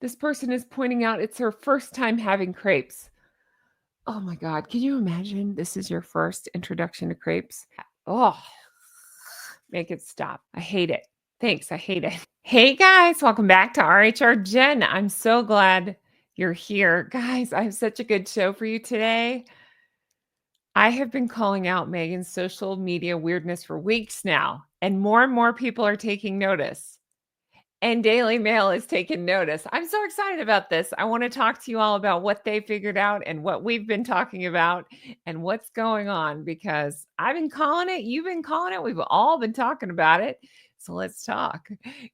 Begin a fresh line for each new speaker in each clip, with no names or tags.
This person is pointing out it's her first time having crepes. Oh my God. Can you imagine this is your first introduction to crepes? Oh, make it stop. I hate it. Thanks. I hate it. Hey guys, welcome back to RHR Jen. I'm so glad you're here. Guys, I have such a good show for you today. I have been calling out Meghan's social media weirdness for weeks now, and more people are taking notice. And Daily Mail is taking notice. I'm so excited about this. I want to talk to you all about what they figured out and what we've been talking about and what's going on because I've been calling it. You've been calling it. We've all been talking about it. So let's talk.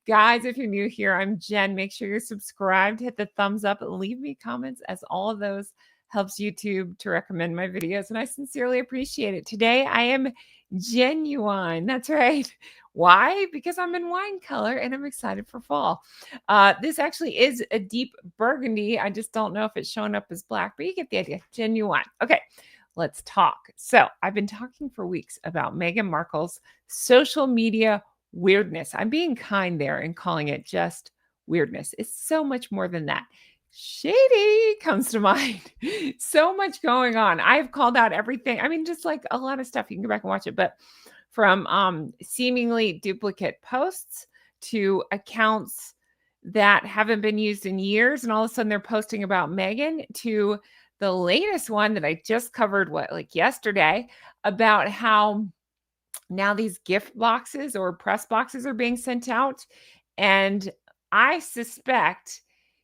Guys, if you're new here, I'm Jen. Make sure you're subscribed, hit the thumbs up, and leave me comments as all of those helps YouTube to recommend my videos. And I sincerely appreciate it. Today, I am genuine. That's right. Why? Because I'm in wine color and I'm excited for fall. This actually is a deep burgundy. I just don't know if it's showing up as black, but you get the idea. Genuine. Okay, let's talk. So I've been talking for weeks about Meghan Markle's social media weirdness. I'm being kind there and calling it just weirdness. It's so much more than that. Shady comes to mind. So much going on. I've called out everything. I mean, just like a lot of stuff. You can go back and watch it, but from seemingly duplicate posts to accounts that haven't been used in years, and all of a sudden they're posting about Meghan, to the latest one that I just covered, like yesterday, about how now these gift boxes or press boxes are being sent out. And I suspect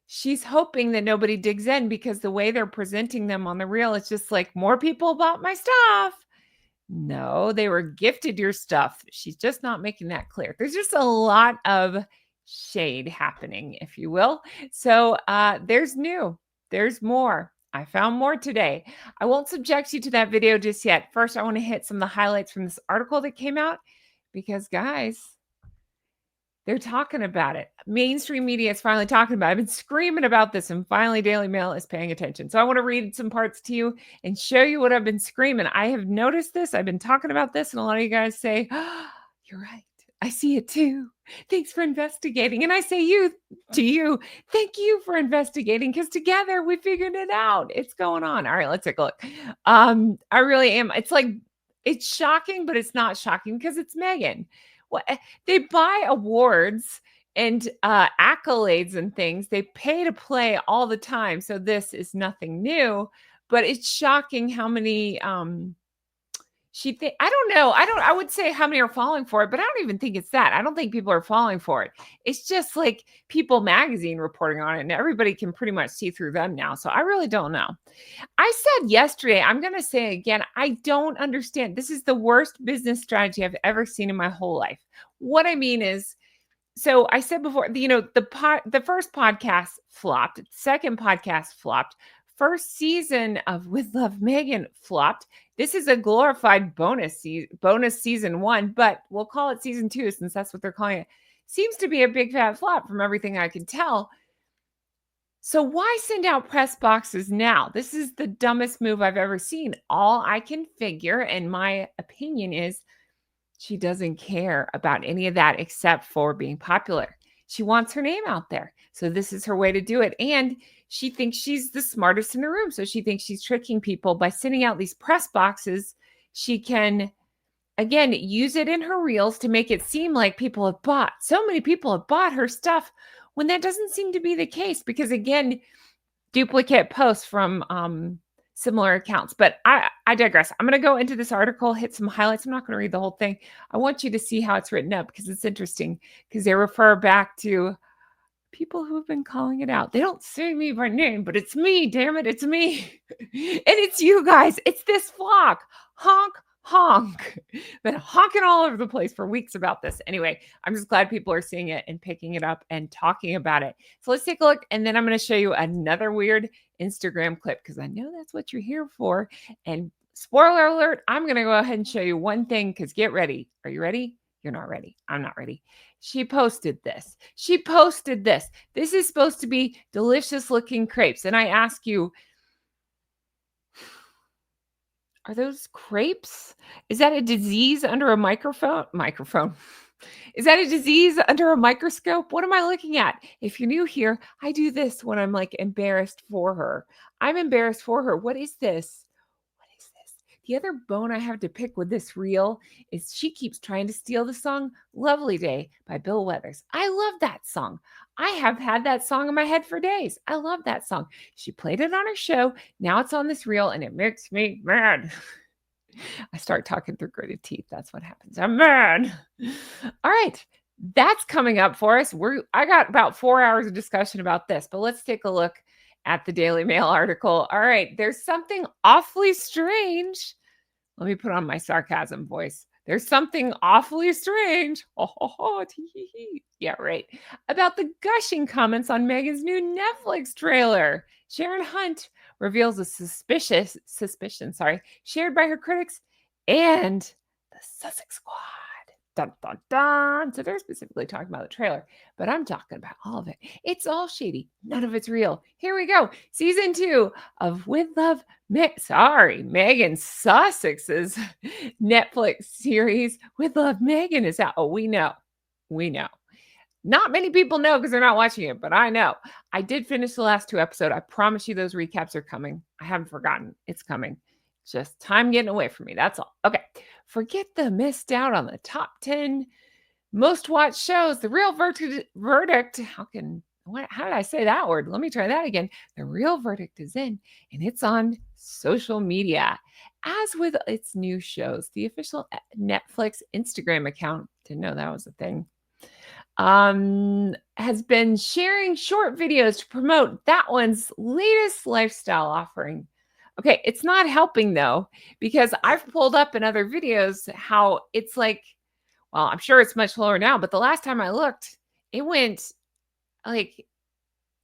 she's hoping that nobody digs in because the way they're presenting them on the reel, it's just like more people bought my stuff. No, they were gifted your stuff. She's just not making that clear. There's just a lot of shade happening, if you will. So there's more. I found more today. I won't subject you to that video just yet. First, I want to hit some of the highlights from this article that came out because, guys, they're talking about it. Mainstream media is finally talking about it. I've been screaming about this, and finally Daily Mail is paying attention. So I want to read some parts to you and show you what I've been screaming. I have noticed this. I've been talking about this, and a lot of you guys say, oh, you're right. I see it too. Thanks for investigating. And I say to you, thank you for investigating because together we figured it out. It's going on. All right, let's take a look. I really am. It's shocking, but it's not shocking because it's Meghan. What they buy awards and accolades and things. They pay to play all the time. So this is nothing new, but it's shocking how many I don't know. I would say how many are falling for it, but I don't even think it's that. I don't think people are falling for it. It's just like People Magazine reporting on it, and everybody can pretty much see through them now. So I really don't know. I said yesterday, I'm going to say again, I don't understand. This is the worst business strategy I've ever seen in my whole life. What I mean is, so I said before, the first podcast flopped, second podcast flopped, first season of With Love Meghan flopped. This is a glorified bonus season 1, but we'll call it season 2 since that's what they're calling it. Seems to be a big fat flop from everything I can tell. So why send out press boxes now? This is the dumbest move I've ever seen. All I can figure, and my opinion is, she doesn't care about any of that except for being popular. She wants her name out there. So this is her way to do it. And she thinks she's the smartest in the room. So she thinks she's tricking people by sending out these press boxes. She can, again, use it in her reels to make it seem like people have bought. So many people have bought her stuff when that doesn't seem to be the case because, again, duplicate posts from similar accounts. But I digress. I'm going to go into this article, hit some highlights. I'm not going to read the whole thing. I want you to see how it's written up because it's interesting because they refer back to people who have been calling it out. They don't say me by name, but it's me. Damn it. It's me. And it's you guys. It's this flock. Honk, honk. Been honking all over the place for weeks about this. Anyway, I'm just glad people are seeing it and picking it up and talking about it. So let's take a look. And then I'm going to show you another weird Instagram clip because I know that's what you're here for. And spoiler alert, I'm going to go ahead and show you one thing because get ready. Are you ready? You're not ready. I'm not ready. She posted this. This is supposed to be delicious looking crepes. And I ask you, are those crepes? Is that a disease under a microphone? Is that a disease under a microscope? What am I looking at? If you're new here, I do this when I'm like embarrassed for her. I'm embarrassed for her. What is this? What is this? The other bone I have to pick with this reel is she keeps trying to steal the song Lovely Day by Bill Withers. I love that song. I have had that song in my head for days. I love that song. She played it on her show. Now it's on this reel and it makes me mad. I start talking through gritted teeth. That's what happens. I'm mad. All right. That's coming up for us. I got about 4 hours of discussion about this, but let's take a look at the Daily Mail article. All right. There's something awfully strange. Let me put on my sarcasm voice. There's something awfully strange. Oh, ho, ho, tee-hee-hee. Yeah, right. About the gushing comments on Meghan's new Netflix trailer. Sharon Hunt reveals a suspicion, shared by her critics and the Sussex Squad. Dun, dun, dun. So they're specifically talking about the trailer, but I'm talking about all of it. It's all shady. None of it's real. Here we go. Season 2 of With Love, Meghan Sussex's Netflix series With Love, Meghan is out. Oh, we know. Not many people know because they're not watching it, but I know. I did finish the last 2 episodes. I promise you those recaps are coming. I haven't forgotten. It's coming. Just time getting away from me. That's all. Okay. Forget the missed out on the top 10 most watched shows. The real verdict. How did I say that word? Let me try that again. The real verdict is in, and it's on social media. As with its new shows, the official Netflix Instagram account, didn't know that was a thing, has been sharing short videos to promote that one's latest lifestyle offering. Okay, it's not helping though, because I've pulled up in other videos how it's like, well, I'm sure it's much lower now, but the last time I looked, it went like,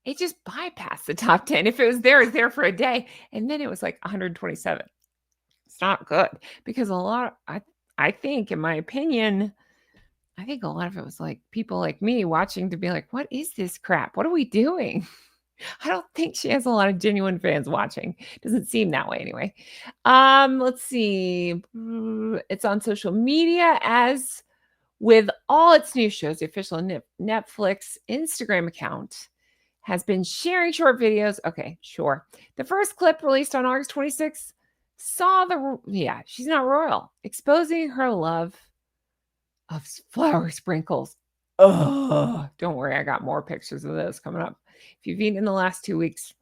it just bypassed the top 10. If it was there, it was there for a day. And then it was like 127. It's not good because I think, in my opinion, I think a lot of it was like people like me watching to be like, what is this crap? What are we doing? I don't think she has a lot of genuine fans watching. Doesn't seem that way anyway. Let's see. It's on social media as with all its new shows. The official Netflix Instagram account has been sharing short videos. Okay, sure. The first clip released on August 26th she's not royal, exposing her love of flower sprinkles. Oh, don't worry. I got more pictures of those coming up. If you've eaten in the last 2 weeks,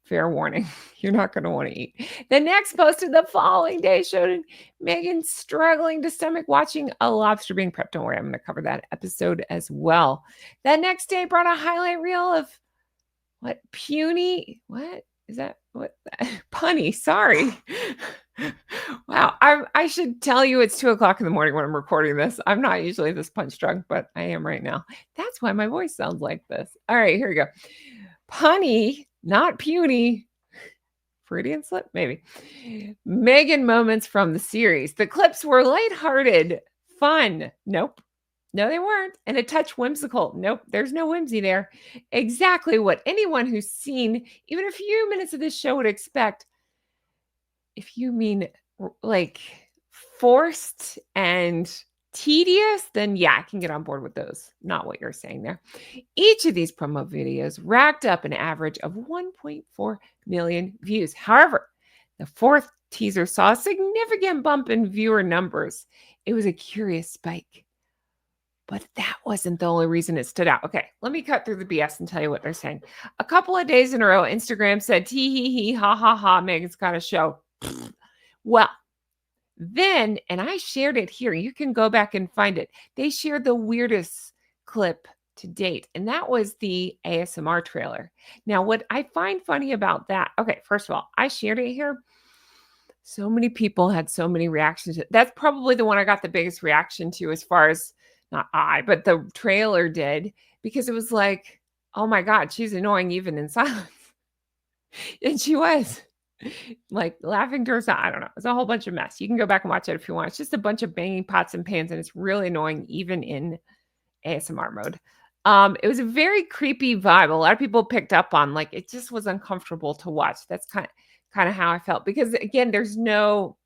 fair warning, you're not going to want to eat. The next posted the following day showed Meghan struggling to stomach watching a lobster being prepped. Don't worry, I'm going to cover that episode as well. That next day brought a highlight reel of punny, sorry. Wow, I should tell you it's 2:00 in the morning when I'm recording this. I'm not usually this punch drunk, but I am right now. That's why my voice sounds like this. All right, here we go. Punny, not puny. Freudian slip, maybe. Meghan moments from the series. The clips were lighthearted, fun. Nope. No, they weren't. And a touch whimsical. Nope, there's no whimsy there. Exactly what anyone who's seen even a few minutes of this show would expect. If you mean like forced and tedious, then yeah, I can get on board with those. Not what you're saying there. Each of these promo videos racked up an average of 1.4 million views. However, the fourth teaser saw a significant bump in viewer numbers. It was a curious spike. But that wasn't the only reason it stood out. Okay, let me cut through the BS and tell you what they're saying. A couple of days in a row, Instagram said, tee hee hee, ha ha ha, Meghan's got a show. Well, then, and I shared it here. You can go back and find it. They shared the weirdest clip to date, and that was the ASMR trailer. Now, what I find funny about that, okay, first of all, I shared it here. So many people had so many reactions. That's probably the one I got the biggest reaction to as far as, not I, but the trailer did, because it was like, oh my God, she's annoying even in silence. And she was like laughing to herself. I don't know. It's a whole bunch of mess. You can go back and watch it if you want. It's just a bunch of banging pots and pans, and it's really annoying even in ASMR mode. It was a very creepy vibe. A lot of people picked up on, like, it just was uncomfortable to watch. That's kind of how I felt, because again, there's no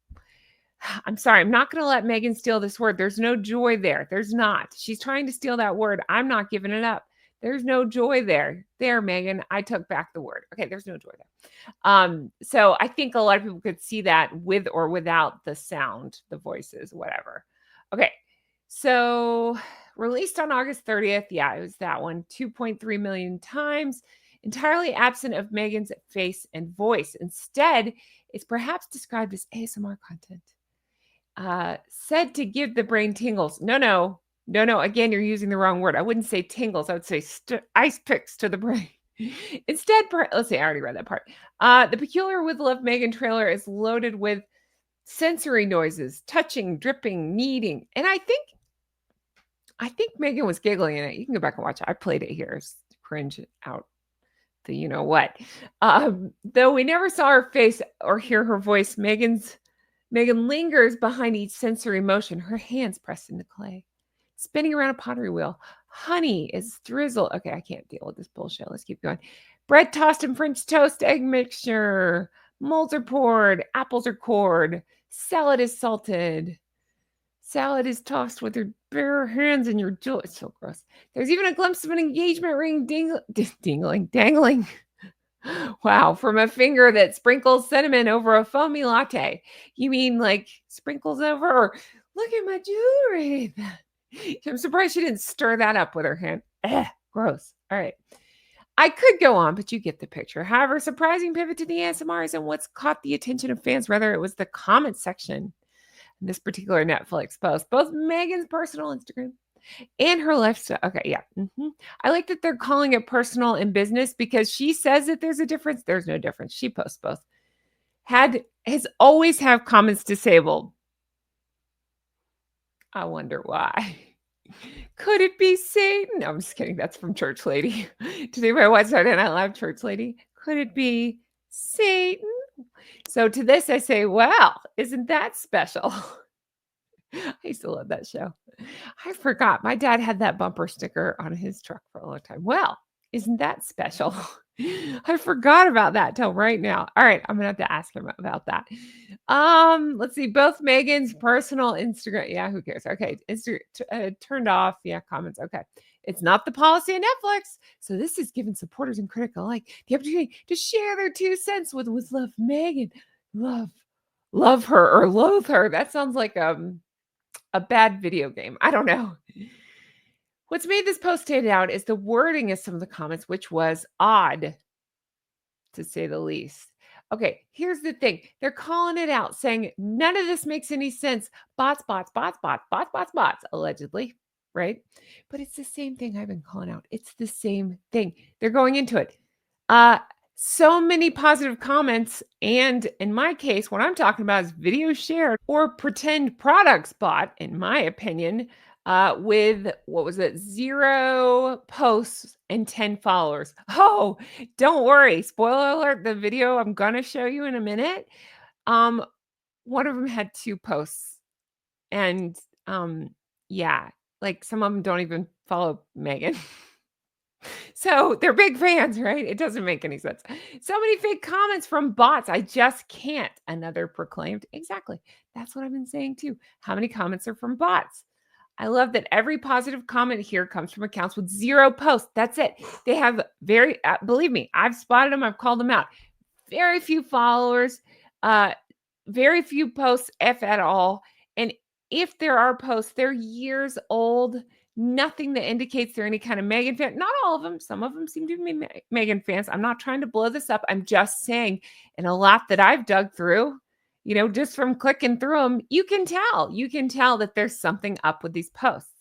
I'm sorry, I'm not gonna let Meghan steal this word. There's no joy there. There's not. She's trying to steal that word. I'm not giving it up. There's no joy there. There, Meghan, I took back the word. Okay, there's no joy there. So I think a lot of people could see that with or without the sound, the voices, whatever. Okay. So released on August 30th. Yeah, it was that one. 2.3 million times. Entirely absent of Meghan's face and voice. Instead, it's perhaps described as ASMR content. Said to give the brain tingles. No. Again, you're using the wrong word. I wouldn't say tingles. I would say ice picks to the brain. Instead, let's see, I already read that part. The Peculiar with Love Meghan trailer is loaded with sensory noises, touching, dripping, kneading. And I think Meghan was giggling in it. You can go back and watch it. I played it here. It's cringe out the you know what. Though we never saw her face or hear her voice, Meghan lingers behind each sensory motion, her hands pressed into clay, spinning around a pottery wheel. Honey is drizzled. Okay, I can't deal with this bullshit. Let's keep going. Bread tossed in French toast, egg mixture. Molds are poured. Apples are cored. Salad is salted. Salad is tossed with your bare hands in your jaw. It's so gross. There's even a glimpse of an engagement ring dangling. Wow, from a finger that sprinkles cinnamon over a foamy latte. You mean like sprinkles over or look at my jewelry? I'm surprised she didn't stir that up with her hand. Gross. All right. I could go on, but you get the picture. However, surprising pivot to the ASMRs and what's caught the attention of fans, rather it was the comment section in this particular Netflix post, both Meghan's personal Instagram and her lifestyle. Okay, yeah. I like that they're calling it personal and business because she says that there's a difference. There's no difference. She posts both. Has always have comments disabled. I wonder why. Could it be Satan? No, I'm just kidding. That's from Church Lady. Does anybody watch Saturday Night Live, Church Lady? Could it be Satan? So to this, I say, well, isn't that special? I used to love that show. I forgot. My dad had that bumper sticker on his truck for a long time. Well, isn't that special? I forgot about that till right now. All right, I'm gonna have to ask him about that. Let's see. Both Meghan's personal Instagram. Yeah, who cares? Okay, turned off. Yeah, comments. Okay, it's not the policy of Netflix, so this is giving supporters and critics alike the opportunity to share their 2 cents with love Meghan, love her or loathe her. That sounds like a bad video game. I don't know. What's made this post stand out is the wording of some of the comments, which was odd, to say the least. Okay, here's the thing. They're calling it out, saying none of this makes any sense. Bots, allegedly, right? But it's the same thing I've been calling out. It's the same thing. They're going into it. So many positive comments. And in my case, what I'm talking about is video shared or pretend products bought, in my opinion, with what was it? 0 posts and 10 followers. Oh, don't worry. Spoiler alert, the video I'm gonna show you in a minute. One of them had 2 posts. And yeah, like some of them don't even follow Meghan. So they're big fans, right? It doesn't make any sense. So many fake comments from bots. I just can't. Another proclaimed. Exactly. That's what I've been saying too. How many comments are from bots? I love that every positive comment here comes from accounts with 0 posts. That's it. They have believe me, I've spotted them. I've called them out. Very few followers, very few posts, if at all. And if there are posts, they're years old. Nothing that indicates they're any kind of Meghan fan. Not all of them. Some of them seem to be Meghan fans. I'm not trying to blow this up. I'm just saying, in a lot that I've dug through, just from clicking through them, you can tell. You can tell that there's something up with these posts.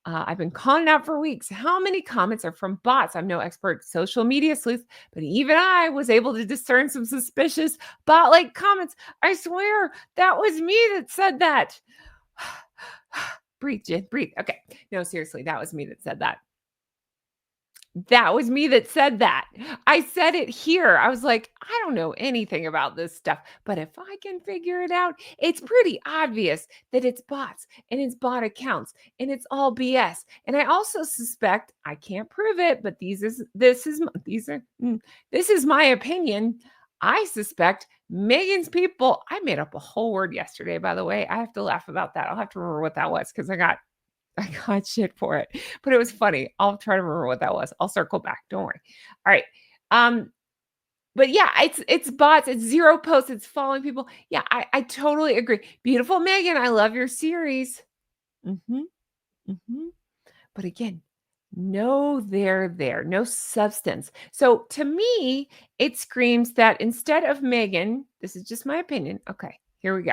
I've been calling out for weeks. How many comments are from bots? I'm no expert social media sleuth, but even I was able to discern some suspicious bot-like comments. I swear that was me that said that. Breathe, Jen, breathe. Okay. No, seriously, that was me that said that. That was me that said that. I said it here. I was like, I don't know anything about this stuff, but if I can figure it out, it's pretty obvious that it's bots and it's bot accounts and it's all BS. And I also suspect, I can't prove it, but this is my opinion. I suspect Meghan's people I made up a whole word yesterday, by the way. I have to laugh about that. I'll have to remember what that was because I got shit for it, but it was funny. I'll try to remember what that was. I'll circle back. Don't worry. All right. Um, but yeah, it's bots, it's zero posts, it's following people. Yeah, I totally agree. Beautiful Megan, I love your series. Mhm. Mhm. But again, no there, no substance. So to me, it screams that instead of Megan, this is just my opinion. Okay, here we go.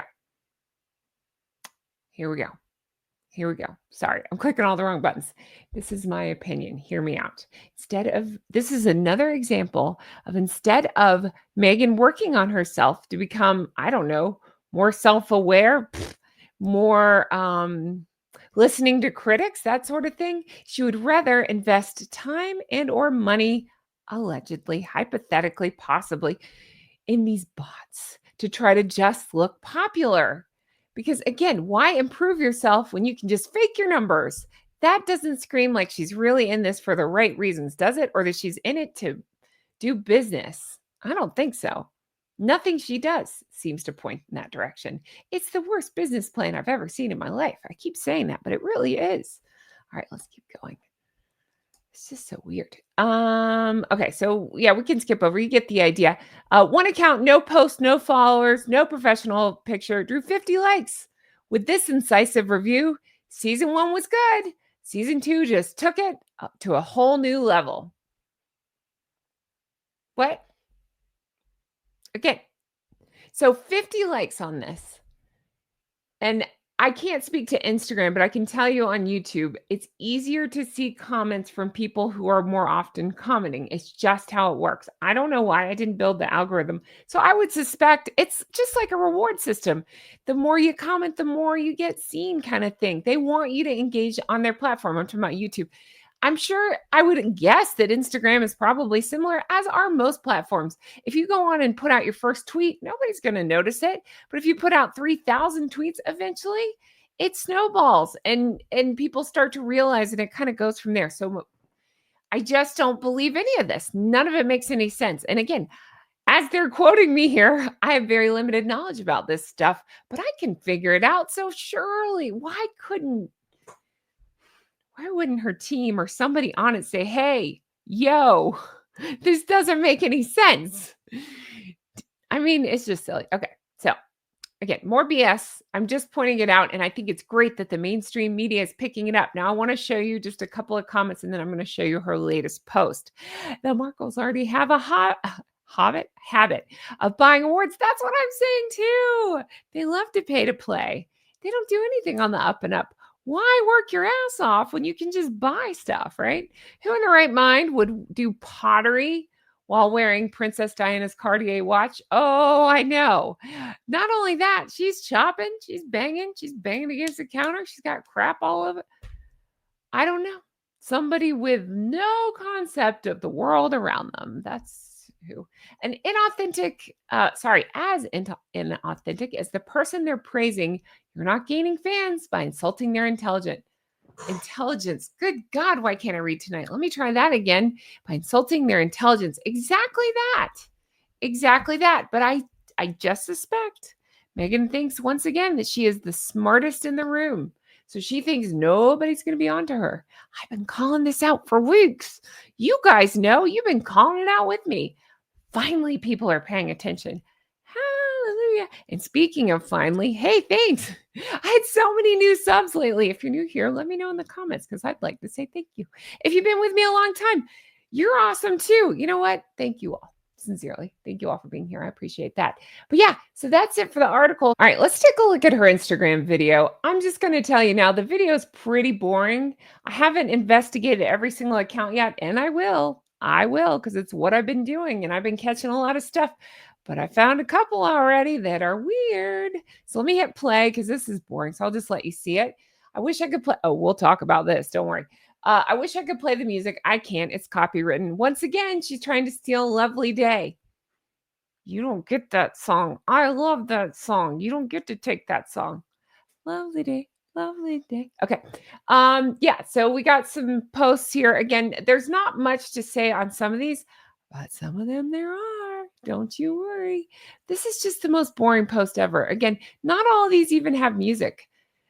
Here we go. Here we go. Sorry, I'm clicking all the wrong buttons. This is my opinion. Hear me out. This is another example of instead of Megan working on herself to become, I don't know, more self aware, more listening to critics, that sort of thing, she would rather invest time and or money, allegedly, hypothetically, possibly, in these bots to try to just look popular. Because again, why improve yourself when you can just fake your numbers? That doesn't scream like she's really in this for the right reasons, does it? Or that she's in it to do business? I don't think so. Nothing she does seems to point in that direction. It's the worst business plan I've ever seen in my life. I keep saying that, but it really is. All right, let's keep going. It's just so weird. Okay, so yeah, we can skip over. You get the idea. One account, no post, no followers, no professional picture, drew 50 likes. With this incisive review, season 1 was good. Season 2 just took it up to a whole new level. What? Again, so 50 likes on this. And I can't speak to Instagram, but I can tell you on YouTube, it's easier to see comments from people who are more often commenting. It's just how it works. I don't know why I didn't build the algorithm. So I would suspect it's just like a reward system. The more you comment, the more you get seen, kind of thing. They want you to engage on their platform. I'm talking about YouTube. I'm sure I would guess that Instagram is probably similar, as are most platforms. If you go on and put out your first tweet, nobody's going to notice it. But if you put out 3,000 tweets, eventually it snowballs and people start to realize, and it kind of goes from there. So I just don't believe any of this. None of it makes any sense. And again, as they're quoting me here, I have very limited knowledge about this stuff, but I can figure it out. So surely, why wouldn't her team or somebody on it say, hey, yo, this doesn't make any sense? I mean, it's just silly. Okay. So again, more BS. I'm just pointing it out. And I think it's great that the mainstream media is picking it up. Now, I want to show you just a couple of comments and then I'm going to show you her latest post. The Markles already have a habit of buying awards. That's what I'm saying too. They love to pay to play. They don't do anything on the up and up. Why work your ass off when you can just buy stuff, right? Who in the right mind would do pottery while wearing Princess Diana's Cartier watch? Oh, I know. Not only that, she's chopping, she's banging against the counter. She's got crap all over. I don't know. Somebody with no concept of the world around them. That's who. An inauthentic, as inauthentic as the person they're praising. You're not gaining fans by insulting their intelligence. Good God, why can't I read tonight? Let me try that again. By insulting their intelligence. Exactly that. Exactly that. But I just suspect Meghan thinks once again that she is the smartest in the room. So she thinks nobody's going to be onto her. I've been calling this out for weeks. You guys know, you've been calling it out with me. Finally, people are paying attention. Hallelujah. And speaking of finally, hey, thanks. I had so many new subs lately. If you're new here, let me know in the comments because I'd like to say thank you. If you've been with me a long time, you're awesome too. You know what? Thank you all. Sincerely. Thank you all for being here. I appreciate that. But yeah, so that's it for the article. All right, let's take a look at her Instagram video. I'm just going to tell you now, the video is pretty boring. I haven't investigated every single account yet, and I will because it's what I've been doing and I've been catching a lot of stuff. But I found a couple already that are weird. So let me hit play because this is boring. So I'll just let you see it. I wish I could play. Oh, we'll talk about this. Don't worry. I wish I could play the music. I can't. It's copywritten. Once again, she's trying to steal Lovely Day. You don't get that song. I love that song. You don't get to take that song. Lovely day. Lovely day. Okay. Yeah, so we got some posts here. Again, there's not much to say on some of these, but some of them there are. Don't you worry. This is just the most boring post ever. Again, not all of these even have music.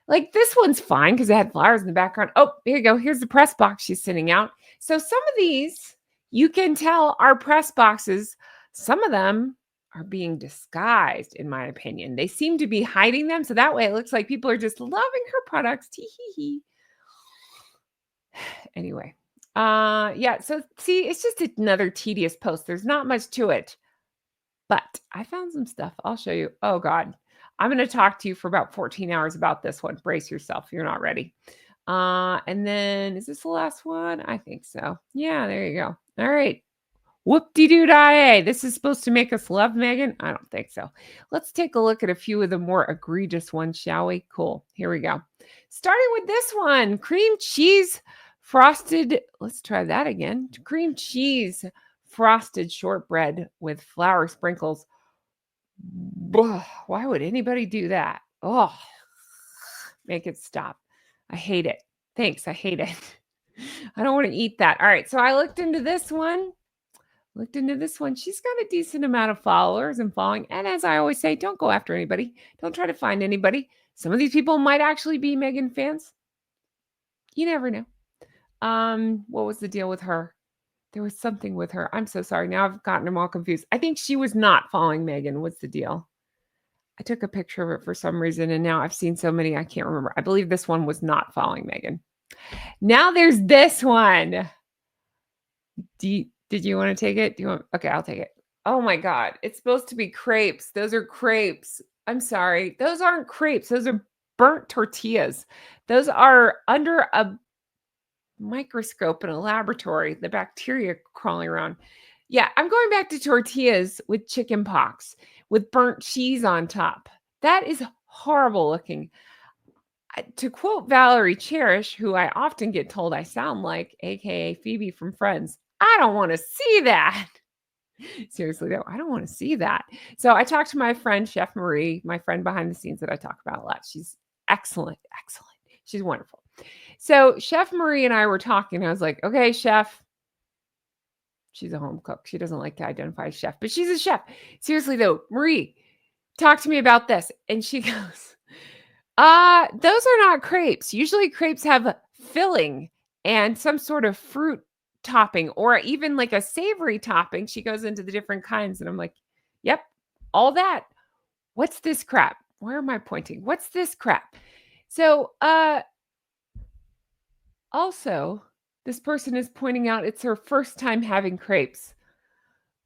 Like this one's fine because it had flowers in the background. Oh, here you go. Here's the press box she's sending out. So some of these you can tell are press boxes. Some of them are being disguised, in my opinion. They seem to be hiding them. So that way it looks like people are just loving her products. Tee hee hee. Anyway. Yeah, so see, it's just another tedious post. There's not much to it. But I found some stuff. I'll show you. Oh God. I'm going to talk to you for about 14 hours about this one. Brace yourself. You're not ready. And then is this the last one? I think so. Yeah, there you go. All right. Whoop-de-doo-die. This is supposed to make us love Meghan? I don't think so. Let's take a look at a few of the more egregious ones, shall we? Cool. Here we go. Starting with this one, cream cheese frosted. Let's try that again. Cream cheese frosted shortbread with flour sprinkles. Why would anybody do that? Oh, make it stop. I hate it. Thanks. I hate it. I don't want to eat that. All right. So I looked into this one. She's got a decent amount of followers and following. And as I always say, don't go after anybody. Don't try to find anybody. Some of these people might actually be Meghan fans. You never know. What was the deal with her? There was something with her. I'm so sorry. Now I've gotten them all confused. I think she was not following Meghan. What's the deal? I took a picture of it for some reason, and now I've seen so many, I can't remember. I believe this one was not following Meghan. Now there's this one. Did you want to take it? Okay, I'll take it. Oh my God. It's supposed to be crepes. Those are crepes. I'm sorry. Those aren't crepes. Those are burnt tortillas. Those are under a microscope in a laboratory, the bacteria crawling around. Yeah, I'm going back to tortillas with chicken pox with burnt cheese on top. That is horrible looking. To quote Valerie Cherish, who I often get told I sound like, aka Phoebe from Friends, I don't want to see that. Seriously, though, I don't want to see that. So I talked to my friend, Chef Marie, my friend behind the scenes that I talk about a lot. She's excellent. She's wonderful. So Chef Marie and I were talking. I was like, okay, chef. She's a home cook. She doesn't like to identify as chef, but she's a chef. Seriously, though, Marie, talk to me about this. And she goes, those are not crepes. Usually crepes have filling and some sort of fruit topping or even like a savory topping. She goes into the different kinds. And I'm like, yep, all that. What's this crap? Where am I pointing? What's this crap? So, also, this person is pointing out it's her first time having crepes.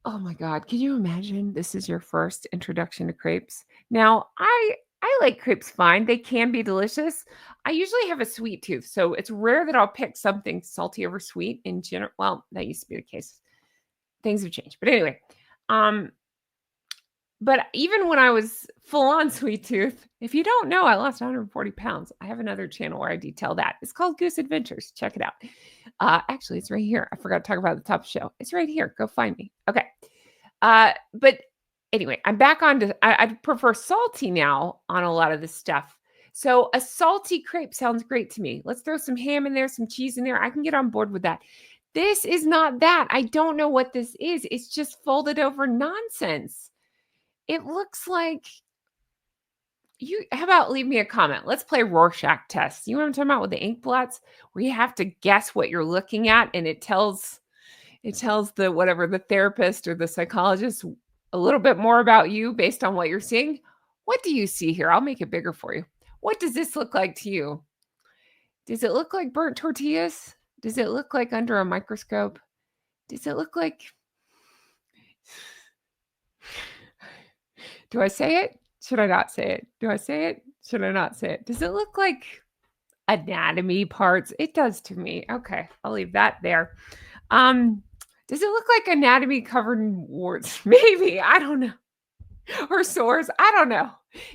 Oh my God. Can you imagine this is your first introduction to crepes? Now, I like crepes fine. They can be delicious. I usually have a sweet tooth, so it's rare that I'll pick something salty over sweet in general. Well, that used to be the case. Things have changed. But anyway, but even when I was full on sweet tooth, if you don't know, I lost 140 pounds. I have another channel where I detail that. It's called Goose Adventures. Check it out. Actually, it's right here. I forgot to talk about the top show. It's right here. Go find me. Okay. But anyway, I'm back on to, I prefer salty now on a lot of this stuff. So a salty crepe sounds great to me. Let's throw some ham in there, some cheese in there. I can get on board with that. This is not that. I don't know what this is. It's just folded over nonsense. It looks like how about leave me a comment? Let's play Rorschach test. You know what I'm talking about with the ink blots where you have to guess what you're looking at and it tells the whatever the therapist or the psychologist a little bit more about you based on what you're seeing. What do you see here? I'll make it bigger for you. What does this look like to you? Does it look like burnt tortillas? Does it look like under a microscope? Does it look like... Do I say it? Should I not say it? Do I say it? Should I not say it? Does it look like anatomy parts? It does to me. Okay, I'll leave that there. Does it look like anatomy covered in warts? Maybe. I don't know. Or sores. I don't know.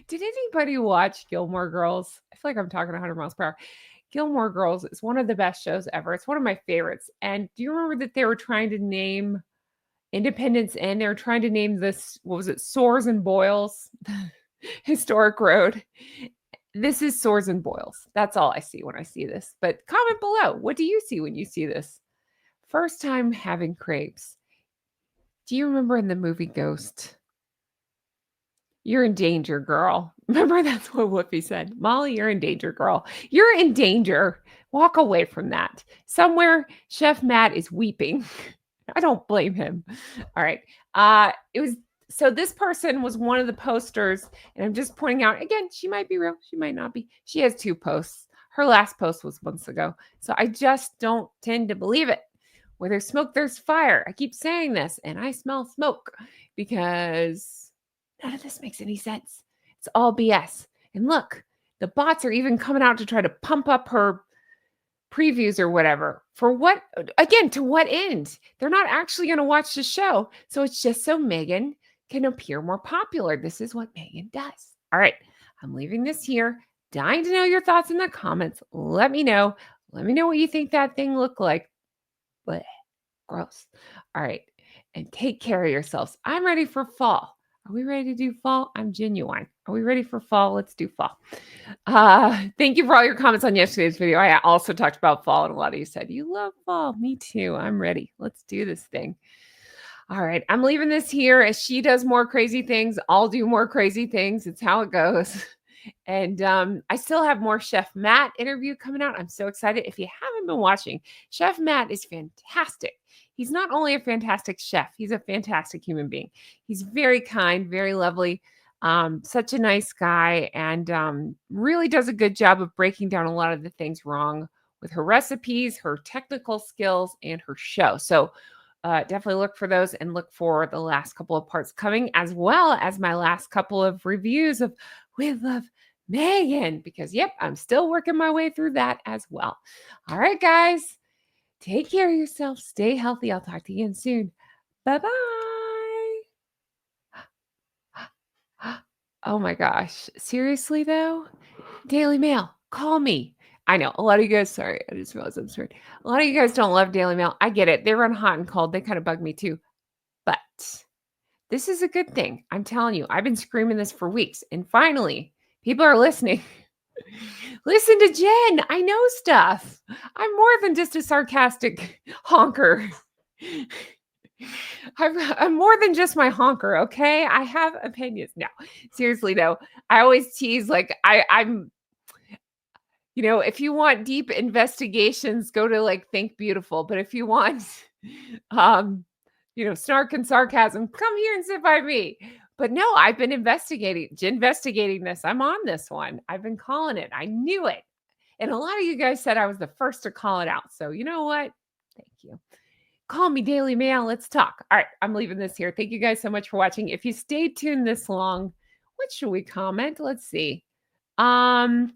Did anybody watch Gilmore Girls? I feel like I'm talking 100 miles per hour. Gilmore Girls is one of the best shows ever. It's one of my favorites. And do you remember that they were trying to name Independence Inn? They were trying to name this, what was it? Sores and Boils, historic road. This is Sores and Boils. That's all I see when I see this. But comment below. What do you see when you see this? First time having crepes. Do you remember in the movie Ghost? You're in danger, girl. Remember that's what Whoopi said. Molly, you're in danger, girl. You're in danger. Walk away from that. Somewhere, Chef Matt is weeping. I don't blame him. All right. It was so this person was one of the posters, and I'm just pointing out again, she might be real, she might not be. She has 2 posts. Her last post was months ago. So I just don't tend to believe it. Where there's smoke, there's fire. I keep saying this, and I smell smoke because none of this makes any sense. It's all BS. And look, the bots are even coming out to try to pump up her previews or whatever. For what? Again, to what end? They're not actually going to watch the show. So it's just so Meghan can appear more popular. This is what Meghan does. All right. I'm leaving this here. Dying to know your thoughts in the comments. Let me know. Let me know what you think that thing looked like. Blech, gross. All right. And take care of yourselves. I'm ready for fall. Are we ready to do fall? I'm genuine. Are we ready for fall? Let's do fall. Thank you for all your comments on yesterday's video. I also talked about fall, and a lot of you said, you love fall. Me too. I'm ready. Let's do this thing. All right. I'm leaving this here. As she does more crazy things, I'll do more crazy things. It's how it goes. And I still have more Chef Matt interview coming out. I'm so excited. If you haven't been watching, Chef Matt is fantastic. He's not only a fantastic chef, he's a fantastic human being. He's very kind, very lovely, such a nice guy, and really does a good job of breaking down a lot of the things wrong with her recipes, her technical skills, and her show. So definitely look for those and look for the last couple of parts coming, as well as my last couple of reviews of With Love Meghan, because yep, I'm still working my way through that as well. All right, guys, take care of yourself. Stay healthy. I'll talk to you again soon. Bye-bye. Oh my gosh. Seriously though? Daily Mail, call me. I know a lot of you guys, sorry, I just realized I'm sorry. A lot of you guys don't love Daily Mail. I get it. They run hot and cold. They kind of bug me too. But this is a good thing. I'm telling you, I've been screaming this for weeks. And finally, people are listening. Listen to Jen. I know stuff. I'm more than just a sarcastic honker. I'm more than just my honker, okay? I have opinions. No, seriously, though. I always tease like I'm if you want deep investigations, go to like Think Beautiful. But if you want snark and sarcasm, come here and sit by me. But no, I've been investigating this. I'm on this one. I've been calling it. I knew it. And a lot of you guys said I was the first to call it out. So you know what? Thank you. Call me Daily Mail. Let's talk. All right. I'm leaving this here. Thank you guys so much for watching. If you stayed tuned this long, what should we comment? Let's see. How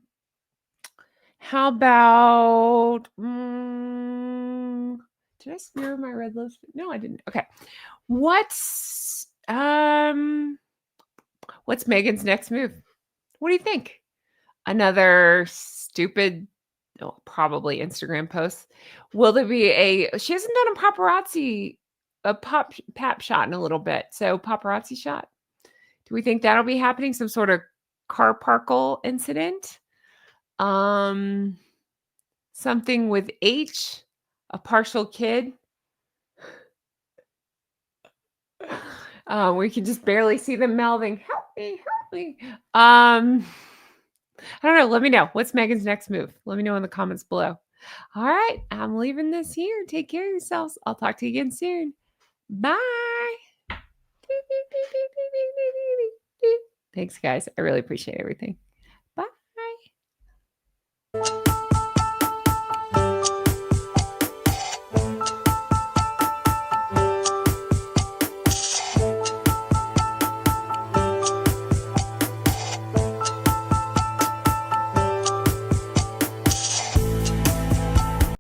about did I smear my red lipstick? No, I didn't. Okay. What's Meghan's next move? What do you think? Another stupid, probably Instagram post. Will there be she hasn't done a pap shot in a little bit. So paparazzi shot. Do we think that'll be happening? Some sort of car parkle incident? Something with H, a partial kid. We can just barely see them mouthing, help me, help me. I don't know. Let me know. What's Meghan's next move? Let me know in the comments below. All right. I'm leaving this here. Take care of yourselves. I'll talk to you again soon. Bye. Thanks, guys. I really appreciate everything.